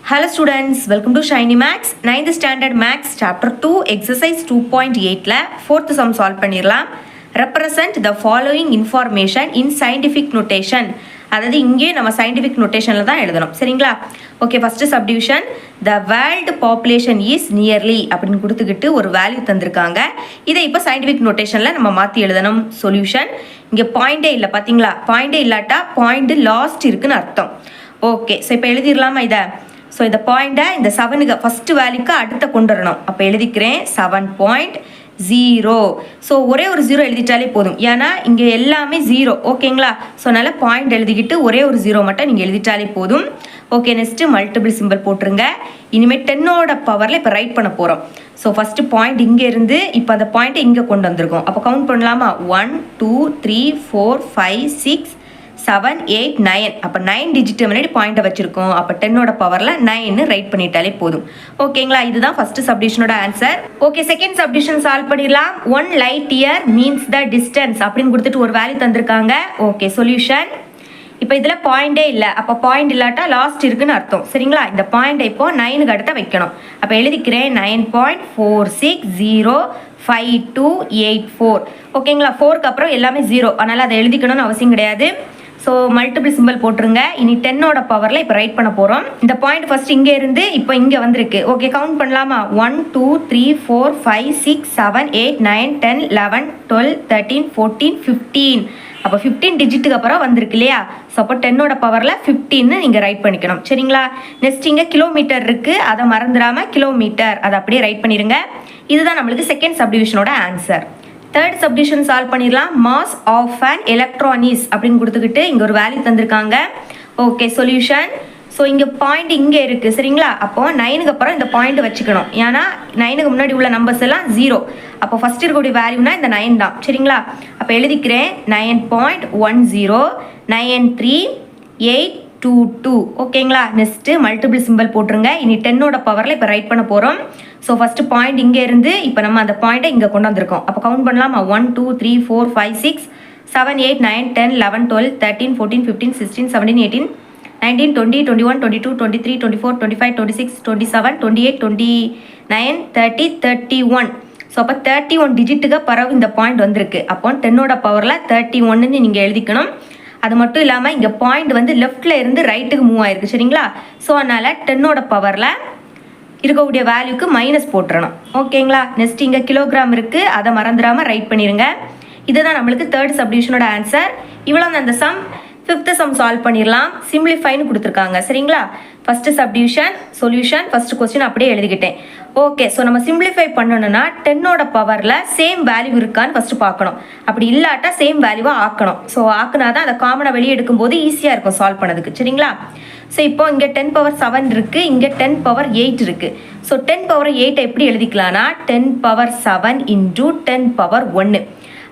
Hello students, welcome to Shiny Max. 9th standard Max chapter 2 exercise 2.8 ல 4th sum solve பண்ணிரலாம். Represent the following information in scientific notation. அதாவது இங்கே நம்ம scientific notationல தான் எழுதணும். சரிங்களா? Okay, first subdivision. The world population is nearly அப்படின்னு கொடுத்துக்கிட்டு ஒரு வேல்யூ தந்திருக்காங்க. இதை இப்போ scientific notationல நம்ம மாற்றி எழுதணும். Solution. இங்கே பாயிண்டே இல்லை பார்த்தீங்களா? பாயிண்டே இல்லாட்டா பாயிண்ட் லாஸ்ட் இருக்குன்னு அர்த்தம். ஓகே, ஸோ இப்போ எழுதிடலாமா இதை? ஸோ இந்த பாயிண்ட்டை இந்த 7க்கு ஃபஸ்ட்டு வேல்யூக்கு அடுத்த கொண்டு வரணும். அப்போ எழுதிக்கிறேன் 7.0. ஸோ ஒரே ஒரு 0 எழுதிட்டாலே போதும், ஏன்னா இங்கே எல்லாமே 0. ஓகேங்களா? ஸோ அதனால் பாயிண்ட் எழுதிக்கிட்டு ஒரே ஒரு 0 மட்டும் நீங்கள் எழுதிட்டாலே போதும். ஓகே, நெக்ஸ்ட்டு மல்டிபிள் சிம்பிள் போட்டுருங்க. இனிமேல் 10ஓட பவரில் இப்போ ரைட் பண்ண போகிறோம். ஸோ ஃபஸ்ட்டு பாயிண்ட் இங்கே இருந்து இப்போ அந்த பாயிண்ட்டை இங்கே கொண்டு வந்திருக்கோம். அப்போ கவுண்ட் பண்ணலாமா? 1 2 3 4 5 6 7 8 9. அப்போ 9 டிஜிட் முன்னாடி பாயிண்ட்டை வச்சிருக்கோம். அப்போ 10ஓட பவரில் 9 ரைட் பண்ணிட்டாலே போதும். ஓகேங்களா? இதுதான் ஃபர்ஸ்ட் சப்டிஷனோட answer. Okay, second subdivision solve பண்ணிடலாம். 1 light year means the distance அப்படின்னு கொடுத்துட்டு ஒரு வேல்யூ தந்திருக்காங்க. Okay, solution. இப்போ இதில் பாயிண்டே இல்லை, அப்போ பாயிண்ட் இல்லாட்டா லாஸ்ட் இருக்குன்னு அர்த்தம். சரிங்களா? இந்த பாயிண்டை இப்போ 9க்கு அடுத்த வைக்கணும். அப்போ எழுதிக்கிறேன் 9.460528.4. ஓகேங்களா? 4க்கு அப்புறம் எல்லாமே 0, அதனால் அதை எழுதிக்கணும்னு அவசியம் கிடையாது. ஸோ மல்டிபிள் சிம்பிள் போட்டுருங்க. இனி 10ஓட பவரில் இப்போ ரைட் பண்ண போகிறோம். இந்த பாயிண்ட் ஃபர்ஸ்ட் இங்கே இருந்து இப்போ இங்கே வந்திருக்கு. ஓகே, கவுண்ட் பண்ணலாமா? 1 2 3 4 5 6 7 8 9 10 11 12 13 14 15. அப்போ 15 டிஜிட்டுக்கு அப்புறம் வந்திருக்கு இல்லையா? ஸோ அப்போ 10ஓட பவரில் 15 நீங்கள் ரைட் பண்ணிக்கணும். சரிங்களா? நெக்ஸ்ட் இங்கே கிலோமீட்டர் இருக்குது, அதை மறந்துடாமல் கிலோமீட்டர் அதை அப்படியே ரைட் பண்ணிடுங்க. இதுதான் நம்மளுக்கு செகண்ட் சப்டிவிஷனோட ஆன்சர். தேர்ட் சப்டிவிஷன் சால்வ் பண்ணிடலாம். Mass of an electron is அப்படின்னு கொடுத்துக்கிட்டு இங்கே ஒரு வேல்யூ தந்திருக்காங்க. Okay, solution. ஸோ இங்கே பாயிண்ட் இங்கே இருக்குது. சரிங்களா? அப்போ 9க்கு அப்புறம் இந்த பாயிண்ட் வச்சுக்கணும், ஏன்னா 9க்கு முன்னாடி உள்ள நம்பர்ஸ் எல்லாம் 0. அப்போ ஃபஸ்ட் இருக்கக்கூடிய வேல்யூனா இந்த 9 தான். சரிங்களா? அப்போ எழுதிக்கிறேன் 9.109382. ஓகேங்களா? நெக்ஸ்ட்டு மல்டிபிள் சிம்பிள் போட்டுருங்க. இனி 10ஓட பவரில் இப்போ ரைட் பண்ண போகிறோம். ஸோ ஃபஸ்ட்டு பாயிண்ட் இங்கே இருந்து இப்போ நம்ம அந்த பாயிண்ட்டை இங்கே கொண்டு வந்திருக்கோம். அப்போ கவுண்ட் பண்ணலாமா? 1 2 3 4 5 6 7 8 9 10 11 12 13 14 15 16 17 18 19 20 21 22 23 24 25 26 27 28 29 30 31. ஸோ அப்போ 31 டிஜிட்டுக்கு பிறகு இந்த பாயிண்ட் வந்திருக்கு. அப்போ 10ஓட பவரில் 31ன்னு நீங்கள் எழுதிக்கணும். அது மட்டும் இல்லாமல் இங்கே பாயிண்ட் வந்து லெஃப்டில் இருந்து ரைட்டுக்கு மூவ் ஆயிருக்கு. சரிங்களா? ஸோ அதனால் 10ஓட பவரில் இருக்கக்கூடிய வேல்யூக்கு மைனஸ் போட்டுறணும். ஓகேங்களா? நெக்ஸ்ட் இங்கே கிலோகிராம் இருக்குது, அதை மறந்துடாமல் ரைட் பண்ணிடுங்க. இதுதான் நம்மளுக்கு தேர்ட் சப்டிவிஷனோட ஆன்சர். இவ்வளோ அந்த சம். ஃபிஃப்த் சம் சால்வ் பண்ணிடலாம். சிம்பிளிஃபைன்னு கொடுத்துருக்காங்க. சரிங்களா? First subdivision, solution, first question அப்படியே எழுதிக்கிட்டேன். ஓகே, ஸோ நம்ம சிம்பிளிஃபை பண்ணணும்னா 10ஓட பவரில் சேம் வேல்யூ இருக்கான்னு ஃபஸ்ட்டு பார்க்கணும். அப்படி இல்லாட்டா சேம் வேல்யூவாக ஆக்கணும். ஸோ ஆக்குனா தான் அதை காமனாக வெளியே எடுக்கும்போது ஈஸியாக இருக்கும் சால்வ் பண்ணதுக்கு. சரிங்களா? ஸோ இப்போ இங்கே 10⁻7 இருக்குது, இங்கே 10⁻8 இருக்குது. ஸோ 10⁻8 எப்படி எழுதிக்கலாம்னா 10⁻7 × 10⁻1.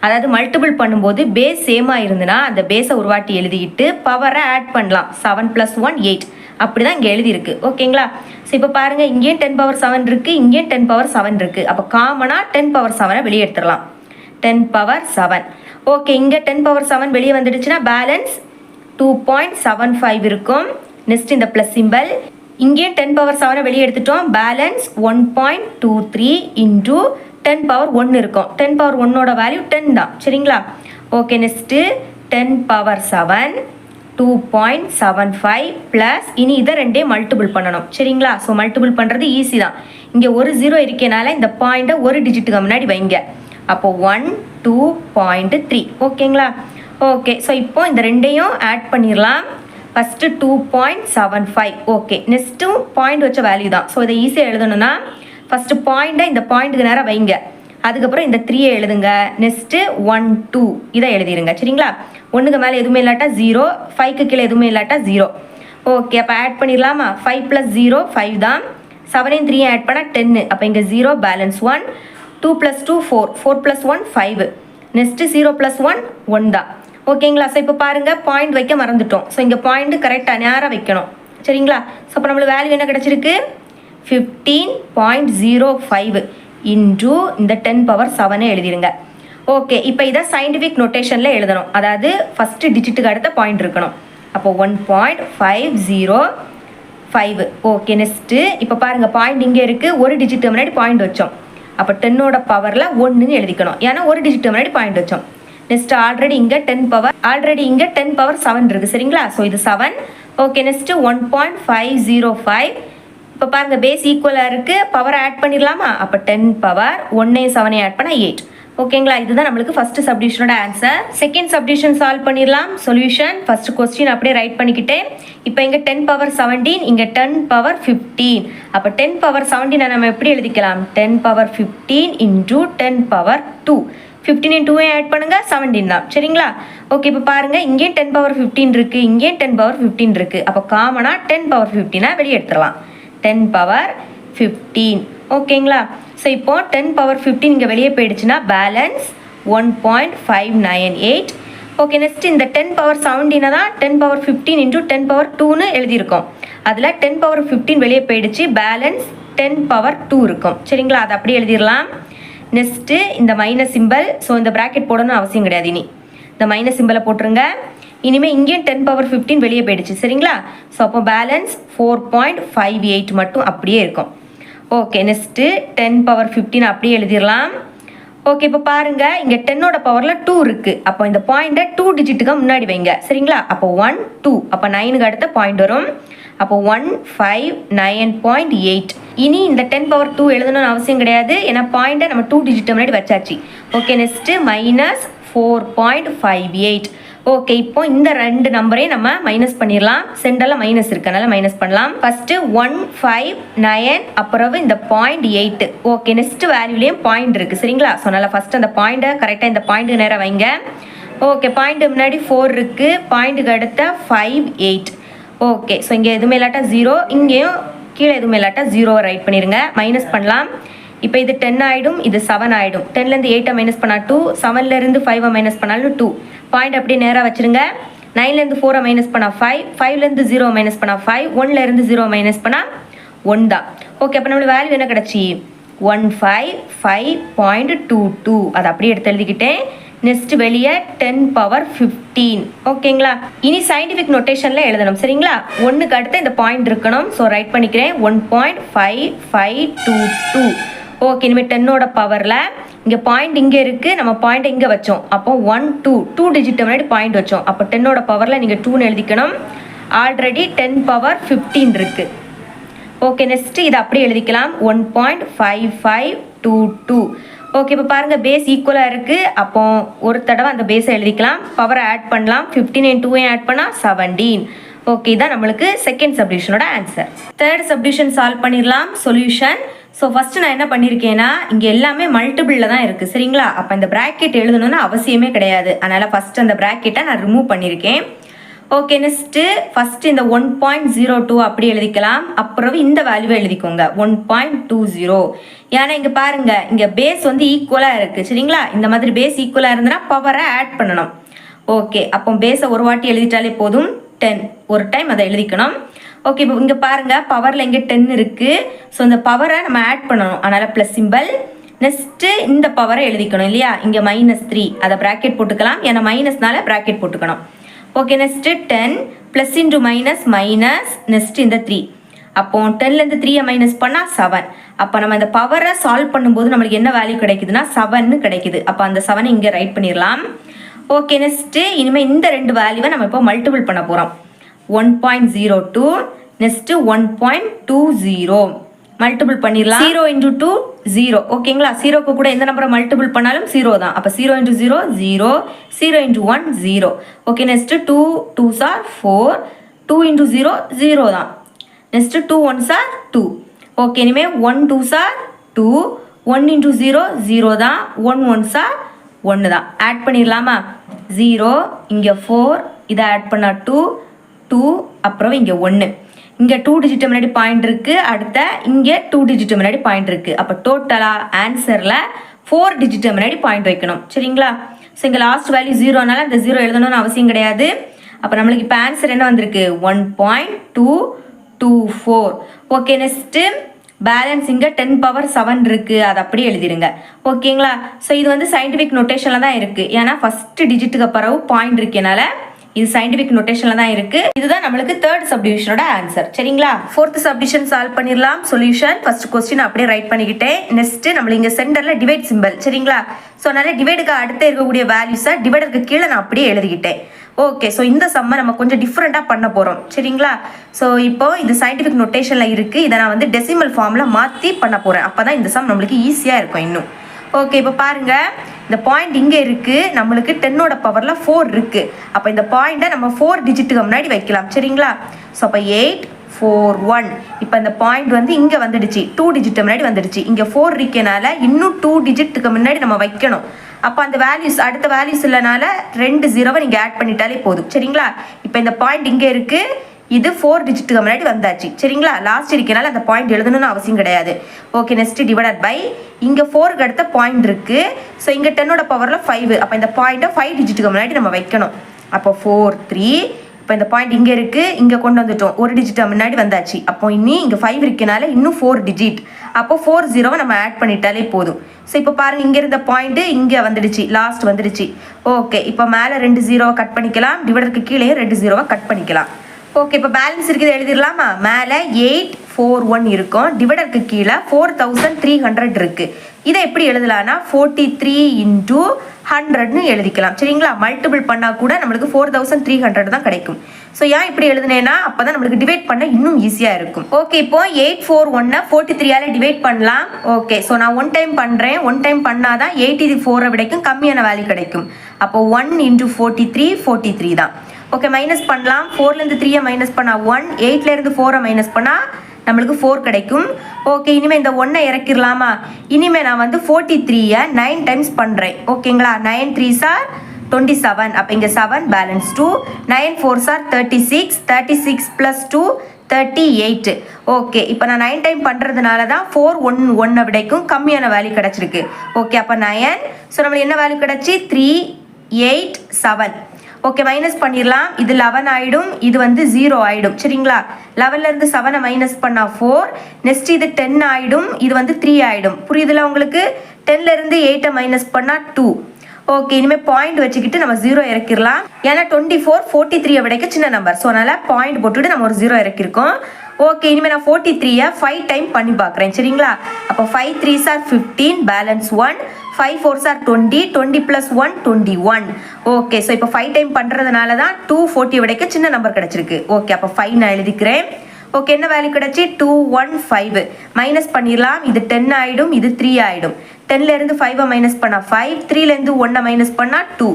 அதாவது மல்டிபிள் பண்ணும்போது பேஸ் சேமாக இருந்துன்னா அந்த பேஸை உருவாட்டி எழுதிக்கிட்டு பவரை ஆட் பண்ணலாம். 7 + 1 8 அப்படி தான் இங்கே எழுதியிருக்கு. ஓகேங்களா? ஸோ இப்போ பாருங்கள், இங்கேயும் 10⁻7 இருக்குது, இங்கேயும் 10⁻7 இருக்குது. அப்போ காமனாக 10⁻7 வெளியே எடுத்துடலாம். 10⁻7. ஓகே, இங்கே 10⁻7 வெளியே வந்துடுச்சுன்னா பேலன்ஸ் 2.75 இருக்கும். நெக்ஸ்ட் இந்த ப்ளஸ் சிம்பிள். இங்கேயும் 10⁻7 வெளியே எடுத்துட்டோம். பேலன்ஸ் 1.23 × 10⁻1 இருக்கும். 10⁻1ஓட வேல்யூ 10 தான். சரிங்களா? ஓகே, நெக்ஸ்ட்டு 10⁻7 2.75 ப்ளஸ் இனி இதை ரெண்டே மல்டிபிள் பண்ணணும். சரிங்களா? ஸோ மல்டிபிள் பண்ணுறது ஈஸி தான். இங்கே ஒரு 0 இருக்கனால இந்த பாயிண்ட்டை ஒரு டிஜிட்டுக்கு முன்னாடி வைங்க. அப்போது 1 2.3. ஓகேங்களா? ஓகே, ஸோ இப்போ இந்த ரெண்டையும் ஆட் பண்ணிடலாம். ஃபஸ்ட்டு 2.75. ஓகே, நெக்ஸ்ட்டும் பாயிண்ட் வச்ச வேல்யூ தான். ஸோ இதை ஈஸியாக எழுதணும்னா ஃபஸ்ட்டு பாயிண்ட்டை இந்த பாயிண்ட்டுக்கு நேரம் வைங்க. அதுக்கப்புறம் இந்த 3 எழுதுங்க. நெக்ஸ்ட்டு 1 2 இதை எழுதிடுங்க. சரிங்களா? 1க்கு மேலே எதுவுமே இல்லாட்டா 0, 5க்கு கீழே எதுவுமே இல்லாட்டா 0. ஓகே, அப்போ ஆட் பண்ணிடலாமா? 5 + 0 5 தான். 7 3 ஆட் பண்ணால் 10. அப்போ இங்கே 0 பேலன்ஸ் 1. 2 + 2 4 4 + 1 5. நெக்ஸ்ட்டு 0 + 1 1 தான். ஓகேங்களா? ஸோ இப்போ பாருங்கள், பாயிண்ட் வைக்க மறந்துட்டோம். ஸோ இங்கே பாயிண்ட்டு கரெக்டாக நேராக வைக்கணும். சரிங்களா? ஸோ அப்போ நம்மளுக்கு வேல்யூ என்ன கிடச்சிருக்கு? 15.05 இன்டூ இந்த 10⁻7 எழுதிருங்க. ஓகே, இப்போ இதை சயின்டிஃபிக் நோட்டேஷனில் எழுதணும். அதாவது ஃபஸ்ட்டு டிஜிட்டுக்கு அடுத்த பாயிண்ட் இருக்கணும். அப்போ 1.50 5. ஓகே நெக்ஸ்ட்டு இப்போ பாருங்கள் பாயிண்ட் இங்கே இருக்குது, ஒரு டிஜிட் முன்னாடி பாயிண்ட் வச்சோம். அப்போ 10ஓட பவரில் 1ன்னு எழுதிக்கணும், ஏன்னா ஒரு டிஜிட் முன்னாடி பாயிண்ட் வச்சோம். நெக்ஸ்ட் ஆல்ரெடி இங்கே 10 பவர் 7 இருக்குது சரிங்களா. ஸோ இது 7. Okay next 1.505. இப்போ பாருங்கள் பேஸ் ஈக்குவலாக இருக்குது, பவர் ஆட் பண்ணிடலாமா. அப்போ 10 பவர் 1 7 ஆட் பண்ணால் 8. ஓகேங்களா, இதுதான் நம்மளுக்கு ஃபர்ஸ்ட் சப்டிவிஷனோட ஆன்சர். செகண்ட் சப்டிவிஷன் சால்வ் பண்ணிடலாம். சொல்யூஷன் ஃபர்ஸ்ட் கொஸ்டின் அப்படியே ரைட் பண்ணிக்கிட்டேன். இப்போ இங்கே 10 பவர் 17, இங்கே 10 பவர் 15. அப்போ 10 பவர் 17 நம்ம எப்படி எழுதிக்கலாம், 10 பவர் 15 இன்டூ 10 பவர் 2. 15 2 ஆட் பண்ணுங்க 17 தான் சரிங்களா. ஓகே இப்போ பாருங்க இங்கேயும் 10 பவர் 15 இருக்கு, இங்கேயும் 10 பவர் 15 இருக்கு. அப்போ காமனா 10 பவர் 15 வெளியே எடுத்துடலாம். 10 பவர் 15 ஓகேங்களா. ஸோ இப்போ 10 பவர் 15 இங்கே வெளியே போயிடுச்சுன்னா பேலன்ஸ் 1.598. ஓகே நெக்ஸ்ட் இந்த 10 பவர் 17 தான் 10 பவர் 15 இன்டூ 10 பவர் 2ன்னு எழுதியிருக்கோம். அதில் 10 பவர் 15 வெளியே போயிடுச்சு, பேலன்ஸ் 10 பவர் 2 இருக்கும் சரிங்களா. அதை அப்படியே எழுதிடலாம். நெக்ஸ்ட்டு இந்த மைனஸ் சிம்பிள், ஸோ இந்த ப்ராக்கெட் போடணும்னு அவசியம் கிடையாது, இனி இந்த மைனஸ் சிம்பிளை போட்டுருங்க. இனிமேல் இங்கேயும் 10 பவர் 15 வெளியே போயிடுச்சு சரிங்களா. ஸோ அப்போ பேலன்ஸ் 4.58 மட்டும் அப்படியே இருக்கும். ஓகே நெக்ஸ்ட்டு 10 பவர் 15 அப்படியே எழுதிடலாம். ஓகே இப்போ பாருங்கள் இங்கே 10ஓட பவரில் 2 இருக்குது. அப்போ இந்த பாயிண்ட்டை 2 டிஜிட்டுக்கு முன்னாடி வைங்க சரிங்களா. அப்போ 1 2, அப்போ 9க்கு அடுத்த பாயிண்ட் வரும். அப்போ 159.8. இனி இந்த 10 பவர் 2 எழுதணும்னு அவசியம் கிடையாது, ஏன்னா பாயிண்ட்டை நம்ம 2 டிஜிட் முன்னாடி வச்சாச்சு. Okay next minus 4.58. ஓகே இப்போ இந்த ரெண்டு நம்பரையும் நம்ம மைனஸ் பண்ணிடலாம். சென்டரில் மைனஸ் இருக்கனால மைனஸ் பண்ணலாம். ஃபர்ஸ்ட் 159, அப்புறம் இந்த 0.8. ஓகே நெக்ஸ்ட் வேல்யூலேயும் பாயிண்ட் இருக்குது சரிங்களா. ஸோ அதனால் ஃபஸ்ட்டு அந்த பாயிண்ட்டை கரெக்டாக இந்த பாயிண்ட்டுக்கு நேராக வைங்க. ஓகே பாயிண்ட் முன்னாடி 4 இருக்குது, பாயிண்ட்டுக்கு அடுத்த 5 8. ஓகே ஸோ இங்கே எதுவுமே இல்லாட்டா 0, இங்கேயும் கீழே எதுவுமே இல்லாட்டா 0 ரைட் பண்ணிடுங்க. மைனஸ் பண்ணலாம். இப்போ இது 10 ஆகிடும், இது 7 ஆகிடும். 10லேருந்து 8 மைனஸ் பண்ணால் 2, 7லேருந்து 5 மைனஸ் பண்ணாலும் 2. பாயிண்ட் அப்படியே நேராக வச்சுருங்க. 9லேருந்து 4 மைனஸ் பண்ணால் 5, 5லேருந்து 0 மைனஸ் பண்ணால் 5, 1லேருந்து 0 மைனஸ் பண்ணால் 1 தான். ஓகே அப்போ நம்மளுக்கு வேல்யூ என்ன கிடச்சி, 155.22. அதை அப்படியே எடுத்து எழுதிக்கிட்டேன். நெக்ஸ்ட் வெளியே 10 பவர் 15 ஓகேங்களா. இனி சயின்டிஃபிக் நோட்டேஷனில் எழுதணும் சரிங்களா. 1க்கு அடுத்து இந்த பாயிண்ட் இருக்கணும். ஸோ ரைட் பண்ணிக்கிறேன் 1.5522. ஓகே இனிமேல் 10ஓட பவரில் இங்கே பாயிண்ட் இங்கே இருக்குது, நம்ம பாயிண்ட் இங்கே வச்சோம். அப்போ 1 2 டிஜிட் முன்னாடி பாயிண்ட் வச்சோம். அப்போ 10ஓட பவரில் நீங்கள் 2ன்னு எழுதிக்கணும். ஆல்ரெடி 10 பவர் 15 இருக்குது. ஓகே நெக்ஸ்ட்டு இதை அப்படியே எழுதிக்கலாம் 1.5522. ஓகே இப்போ பாருங்கள் பேஸ் ஈக்குவலாக இருக்குது. அப்போ ஒரு தடவை அந்த பேஸை எழுதிக்கலாம், பவரை ஆட் பண்ணலாம். 15 2 ஆட் பண்ணால் 17. ஓகே இதான் நம்மளுக்கு செகண்ட் சப்டிவிஷனோட ஆன்சர். தேர்ட் சப்டிவிஷன் சால்வ் பண்ணிடலாம். சொல்யூஷன். ஸோ ஃபஸ்ட்டு நான் என்ன பண்ணியிருக்கேன்னா இங்கே எல்லாமே மல்டிபிளில் தான் இருக்குது சரிங்களா. அப்போ இந்த ப்ராக்கெட் எழுதணும்னு அவசியமே கிடையாது, அதனால் ஃபஸ்ட்டு அந்த ப்ராக்கெட்டை நான் ரிமூவ் பண்ணியிருக்கேன். ஓகே நெக்ஸ்ட்டு ஃபஸ்ட்டு இந்த 1.02 அப்படி எழுதிக்கலாம். அப்புறம் இந்த வேல்யூவை எழுதிக்கோங்க 1.20. ஏன்னா இங்கே பாருங்கள் இங்கே பேஸ் வந்து ஈக்குவலாக இருக்குது சரிங்களா. இந்த மாதிரி பேஸ் ஈக்குவலாக இருந்ததுன்னா பவரை ஆட் பண்ணணும். ஓகே அப்போ பேஸை ஒரு வாட்டி எழுதிட்டாலே போதும், 10 ஒரு டைம் அதை எழுதிக்கணும். ஓகே இப்போ இங்கே பாருங்கள் பவரில் இங்கே 10 இருக்குது. ஸோ இந்த பவரை நம்ம ஆட் பண்ணணும், அதனால் ப்ளஸ் சிம்பிள். நெக்ஸ்ட்டு இந்த பவரை எழுதிக்கணும் இல்லையா. இங்கே -3 அதை ப்ராக்கெட் போட்டுக்கலாம், ஏன்னா மைனஸ்னால ப்ராக்கெட் போட்டுக்கணும். Okay next 10 plus into minus minus, next இந்த 3. அப்போ 10லேருந்து 3 மைனஸ் பண்ணால் 7. அப்போ நம்ம இந்த பவரை சால்வ் பண்ணும்போது நம்மளுக்கு என்ன வேல்யூ கிடைக்குதுன்னா 7ன்னு கிடைக்குது. அப்போ அந்த 7 இங்கே ரைட் பண்ணிடலாம். ஓகே நெக்ஸ்ட்டு இனிமேல் இந்த ரெண்டு வேல்யூவை நம்ம இப்போ மல்டிபிள் பண்ண போகிறோம். 1.02 நெக்ஸ்ட்டு 1.20 மல்டிபிள் பண்ணிடலாம். 0 இன்டூ 2 0 ஓகேங்களா. 0க்கு கூட எந்த நம்பரை மல்டிபிள் பண்ணாலும் 0 தான். அப்போ 0 into 0 0, 0 into 1 0. Okay next 2 2s are 4, 2 into 0 0 தான். Next 2 1s are 2. ஓகே இனிமேல் 1 2s are 2, 1 இன்டூ 0 0 தான், 1 1s are 1 தான். ஆட் பண்ணிடலாமா. 0 இங்கே 4, இதை ஆட் பண்ணால் 2 2, அப்புறம் இங்கே 1. இங்கே 2 டிஜிட் முன்னாடி பாயிண்ட் இருக்குது, அடுத்த இங்கே 2 டிஜிட் முன்னாடி பாயிண்ட் இருக்குது. அப்போ டோட்டலாக ஆன்சரில் 4 டிஜிட் முன்னாடி பாயிண்ட் வைக்கணும் சரிங்களா. ஸோ இங்கே லாஸ்ட் வேல்யூ 0னால இந்த 0 எழுதணும்னு அவசியம் கிடையாது. அப்போ நம்மளுக்கு இப்போ ஆன்சர் என்ன வந்திருக்கு 1.224. ஓகே நெக்ஸ்ட்டு பேலன்ஸ் இங்கே 10 பவர் 7 இருக்குது, அதை அப்படியே எழுதிடுங்க ஓகேங்களா. ஸோ இது வந்து சயின்டிஃபிக் நோட்டேஷனில் தான் இருக்குது, ஏன்னா ஃபஸ்ட்டு டிஜிட்டுக்கு பிறகு பாயிண்ட் இருக்கனால இது சயின்டிஃபிக் நோட்டேஷன்ல தான் இருக்கு. இதுதான் நம்மளுக்கு தேர்ட் சப்டிவிஷனோட ஆன்சர். சரிங்களா? ஃபோர்த் சப்டிவிஷன் சால்வ் பண்ணிடலாம். சொல்யூஷன் ஃபர்ஸ்ட் கொஸ்டின் அப்படியே ரைட் பண்ணிக்கிட்டேன். நெக்ஸ்ட் நம்ம இங்க சென்டர்ல டிவைட் சிம்பிள். சரிங்களா? ஸோ அதனால டிவைடுக்கு அடுத்து இருக்கக்கூடிய வேல்யூஸை டிவைடருக்கு கீழே நான் அப்படியே எழுதிக்கிட்டேன். ஓகே, ஸோ இந்த சம்மை நம்ம கொஞ்சம் டிஃப்ரெண்ட்டாக பண்ண போகிறோம். சரிங்களா? ஸோ இப்போ இது சயின்டிஃபிக் நோட்டேஷனில் இருக்குது. இதை நான் வந்து டெசிமல் ஃபார்மில் மாற்றி பண்ண போகிறேன். அப்போ தான் இந்த சம் நம்மளுக்கு ஈஸியாக இருக்கும் இன்னும். ஓகே, இப்போ பாருங்கள், இந்த பாயிண்ட் இங்கே இருக்குது. நம்மளுக்கு 10ஓட பவரில் 4 இருக்குது. அப்போ இந்த பாயிண்ட்டை நம்ம 4 டிஜிட்டுக்கு முன்னாடி வைக்கலாம். சரிங்களா? ஸோ அப்போ 8 4 1. இப்போ இந்த பாயிண்ட் வந்து இங்கே வந்துடுச்சு, 2 டிஜிட் முன்னாடி வந்துடுச்சு. இங்கே 4 இருக்கனால இன்னும் 2 டிஜிட்டுக்கு முன்னாடி நம்ம வைக்கணும். அப்போ அந்த வேல்யூஸ் அடுத்த வேல்யூஸ் இல்லைனால 2 0 நீங்கள் ஆட் பண்ணிட்டாலே போதும். சரிங்களா? இப்போ இந்த பாயிண்ட் இங்கே இருக்குது, இது 4 டிஜிட்டுக்கு முன்னாடி வந்தாச்சு. சரிங்களா? லாஸ்ட் இருக்கனால அந்த பாயிண்ட் எழுதணும்னு அவசியம் கிடையாது. ஓகே, நெக்ஸ்ட் டிவைடட் பை இங்கே 4க்கு அடுத்த பாயிண்ட் இருக்குது. ஸோ இங்கே 10ஓட பவரில் 5. அப்போ இந்த பாயிண்ட்டை 5 டிஜிட்டுக்கு முன்னாடி நம்ம வைக்கணும். அப்போ 4 3. இப்போ இந்த பாயிண்ட் இங்கே இருக்குது, இங்கே கொண்டு வந்துட்டோம், 1 டிஜிட் முன்னாடி வந்தாச்சு. அப்போ இனி இங்கே 5 இருக்கனால இன்னும் 4 டிஜிட். அப்போ 4 0 நம்ம ஆட் பண்ணிட்டாலே போதும். ஸோ இப்போ பாருங்கள், இங்கே இருந்த பாயிண்ட்டு இங்கே வந்துடுச்சு, லாஸ்ட் வந்துடுச்சு. ஓகே, இப்போ மேலே 2 0 கட் பண்ணிக்கலாம், டிவைடருக்கு கீழே 2 0 கட் பண்ணிக்கலாம். ஓகே, இப்போ பேலன்ஸ் இருக்குது எழுதிடலாமா? மேலே 8 4 1 இருக்கும், டிவைடருக்கு கீழே 4300 இருக்குது. இதை எப்படி எழுதலாம்னா 43 × 100ன்னு எழுதிக்கலாம். சரிங்களா? மல்டிபிள் பண்ணால் கூட நம்மளுக்கு 4300 தான் கிடைக்கும். ஸோ ஏன் இப்படி எழுதுனேன்னா அப்போ தான் நம்மளுக்கு டிவைட் பண்ண இன்னும் ஈஸியாக இருக்கும். ஓகே, இப்போ 841 43ஆல் டிவைட் பண்ணலாம். ஓகே, ஸோ நான் 1 டைம் பண்ணுறேன். 1 டைம் பண்ணால் தான் 84 விடைக்கும் கம்மியான வேல்யூ கிடைக்கும். அப்போ 1 × 43 43 தான். ஓகே, மைனஸ் பண்ணலாம். 4லேருந்து 3 மைனஸ் பண்ணால் 1, 8லேருந்து 4 மைனஸ் பண்ணால் நம்மளுக்கு 4 கிடைக்கும். ஓகே, இனிமேல் இந்த 1 இறக்கிடலாமா? இனிமேல் நான் வந்து 43 9 டைம்ஸ் பண்ணுறேன். ஓகேங்களா? 9 3s are 27. அப்போ இங்கே 7 பேலன்ஸ் 2, 9 4s are 36, 36 + 2 38. ஓகே, இப்போ நான் 9 டைம் பண்ணுறதுனால தான் 4 1 1 விடைக்கும் கம்மியான வேல்யூ கிடச்சிருக்கு. ஓகே, அப்போ 9. ஸோ நம்மளுக்கு என்ன வேல்யூ கிடச்சி? 3 8 7. ஓகே, மைனஸ் பண்ணிடலாம். இது 11 ஆகிடும், இது வந்து 0 ஆகிடும். சரிங்களா? 11லேருந்து 7 மைனஸ் பண்ணால் 4. நெக்ஸ்ட் இது 10 ஆகிடும், இது வந்து 3 ஆகிடும். புரியுதுல உங்களுக்கு? 10லேருந்து 8 மைனஸ் பண்ணால் 2. ஓகே, இனிமேல் பாயிண்ட் வச்சுக்கிட்டு நம்ம 0 இறக்கிடலாம். ஏன்னா 24 43 விடைக்க சின்ன நம்பர். ஸோ அதனால் பாயிண்ட் போட்டுட்டு நம்ம ஒரு 0 இறக்கிருக்கோம். ஓகே, இனிமேல் நான் 43 5 டைம் பண்ணி பார்க்குறேன். சரிங்களா? அப்போ 5 3s are 15 balance 1, 5 4s are 20, 20 + 1 21. Okay, so இப்போ 5 டைம் பண்ணுறதுனால தான் 240 விடைக்க சின்ன நம்பர் கிடச்சிருக்கு. ஓகே, அப்போ 5 நான் எழுதிக்கிறேன். ஓகே, என்ன வேல்யூ கிடச்சி? 215. மைனஸ் பண்ணிடலாம். இது 10 ஆகிடும், இது 3 ஆகிடும். 10லேருந்து 5 மைனஸ் பண்ணால் 5, 3லேருந்து 1 மைனஸ் பண்ணால் 2.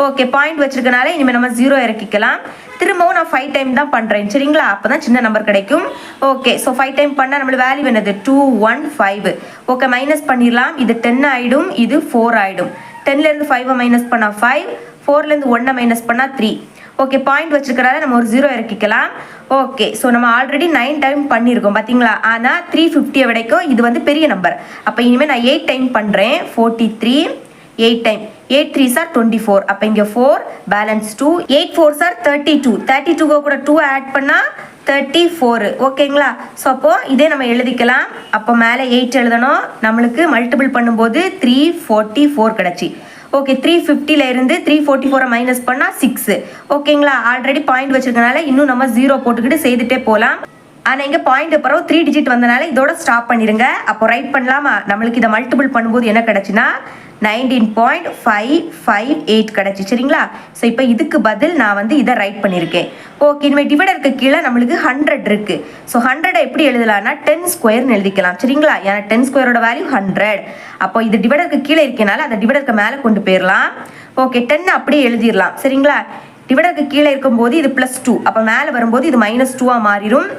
ஓகே, பாயிண்ட் வச்சிருக்கனால இனிமேல் நம்ம 0 இறக்கிக்கலாம். திரும்பவும் நான் 5 டைம் தான் பண்ணுறேன். சரிங்களா? அப்போ தான் சின்ன நம்பர் கிடைக்கும். ஓகே, ஸோ 5 டைம் பண்ணால் நம்மளுக்கு வேல்யூ என்னது? 215. ஓகே, மைனஸ் பண்ணிடலாம். இது 10 ஆகிடும், இது 4 ஆகிடும். 10லேருந்து 5 மைனஸ் பண்ணால் 5, 4லேருந்து 1 மைனஸ் பண்ணால் 3. ஓகே, பாயிண்ட் வச்சிருக்கிறதால நம்ம ஒரு 0 இறக்கிக்கலாம். ஓகே, ஸோ நம்ம ஆல்ரெடி 9 டைம் பண்ணியிருக்கோம் பார்த்தீங்களா? ஆனால் 350 விடைக்கும் இது வந்து பெரிய நம்பர். அப்போ இனிமேல் நான் 8 டைம் பண்ணுறேன். 43 8 டைம், 8 3s are 24. அப்போ இங்கே 4 பேலன்ஸ் 2, 8 4s are 32. 32 கூட 2 ஆட் பண்ணால் 34. ஓகேங்களா? ஸோ அப்போது இதே நம்ம எழுதிக்கலாம். அப்போ மேலே 8 எழுதணும். நம்மளுக்கு மல்டிபிள் பண்ணும்போது 344 கிடச்சி. ஓகே, 350ல இருந்து 344 மைனஸ் பண்ணால் 6. ஓகேங்களா? ஆல்ரெடி பாயிண்ட் வச்சிருக்கனால இன்னும் நம்ம 0 போட்டுக்கிட்டு செய்துட்டே போகலாம். ஆனால் இங்கே பாயிண்ட் அப்புறம் 3 டிஜிட் வந்தனால இதோட ஸ்டாப் பண்ணிடுங்க. அப்போ ரைட் பண்ணலாமா? நம்மளுக்கு இதை மல்டிபிள் பண்ணும்போது என்ன கிடச்சுன்னா 19.558 கிடச்சி. சரிங்களா? ஸோ இப்போ இதுக்கு பதில் நான் வந்து இதை ரைட் பண்ணியிருக்கேன். ஓகே, இனிமேல் டிவைடருக்கு கீழே நம்மளுக்கு 100 இருக்குது. ஸோ 100 எப்படி எழுதலாம்னா 10 ஸ்கொயர்னு எழுதிக்கலாம். சரிங்களா? ஏன்னா 10 ஸ்கொயரோட வேல்யூ 100. அப்போ இது டிவைடருக்கு கீழே இருக்கனால அந்த டிவைடருக்கு மேலே கொண்டு போயிடலாம். ஓகே, 10 அப்படியே எழுதிடலாம். சரிங்களா? டிவைடருக்கு கீழே இருக்கும்போது இது +2, அப்போ மேலே வரும்போது இது -2 மாறிடும்.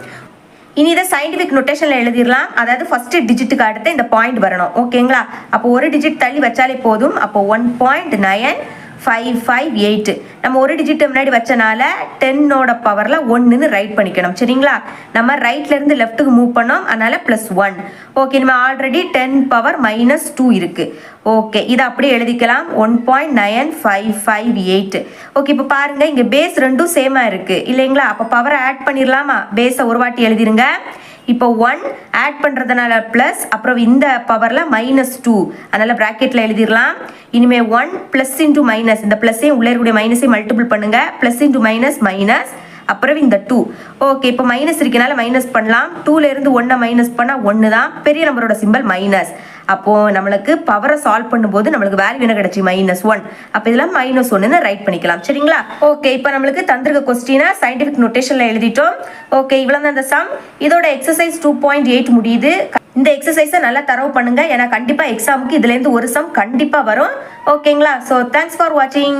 இனி இதை சயின்டிஃபிக் நோட்டேஷனில் எழுதிடலாம். அதாவது ஃபர்ஸ்ட் டிஜிட்டுக்கு அடுத்து இந்த பாயிண்ட் வரணும். ஓகேங்களா? அப்போ ஒரு டிஜிட் தள்ளி வச்சாலே போதும். அப்போ 1.9558 நம்ம ஒரு டிஜிட் முன்னாடி வச்சனால 10ஓட பவரில் 1ன்னு ரைட் பண்ணிக்கணும். சரிங்களா? நம்ம ரைட்லேருந்து லெஃப்ட்டுக்கு மூவ் பண்ணோம், அதனால் +1. ஓகே, நம்ம ஆல்ரெடி 10 பவர் -2 இருக்குது. ஓகே, இதை அப்படியே எழுதிக்கலாம். 1.9558. ஓகே, இப்போ பாருங்கள், இங்கே பேஸ் ரெண்டும் சேமாக இருக்குது இல்லைங்களா? அப்போ பவரை ஆட் பண்ணிடலாமா? பேஸை ஒரு வாட்டி எழுதிருங்க. இப்போ 1 ஆட் பண்ணுறதுனால ப்ளஸ், அப்புறம் இந்த பவரில் -2, அதனால் ப்ராக்கெட்டில் எழுதிடலாம். இனிமேல் 1 ப்ளஸ் இன்ட்டு மைனஸ், இந்த ப்ளஸ்ஸையும் உள்ளே இருக்கக்கூடிய மைனஸையும் மல்டிபிள் பண்ணுங்கள். ப்ளஸ் இன்ட்டு மைனஸ் மைனஸ், அப்புறம் இந்த 2. ஓகே, இப்போ மைனஸ் இருக்கனால மைனஸ் பண்ணலாம். 2லேருந்து 1 மைனஸ் பண்ணால் 1 தான். பெரிய நம்பரோட சிம்பிள் மைனஸ். அப்போது நம்மளுக்கு பவரை சால்வ் பண்ணும்போது நம்மளுக்கு வேல்யூ என்ன கிடச்சி? -1. அப்போ இதெல்லாம் -1ன்னு ரைட் பண்ணிக்கலாம். சரிங்களா? ஓகே, இப்போ நம்மளுக்கு தந்திருக்க கொஸ்டினை சயின்டிஃபிக் நோட்டேஷனில் எழுதிட்டோம். ஓகே, இவ்வளோ தான் இந்த சம். இதோட எக்ஸசைஸ் 2.8 முடியுது. இந்த எக்ஸசைஸை நல்லா தரவு பண்ணுங்க. ஏன்னா கண்டிப்பாக எக்ஸாமுக்கு இதுலேருந்து ஒரு சம் கண்டிப்பாக வரும். ஓகேங்களா? ஸோ தேங்க்ஸ் ஃபார் வாட்சிங்.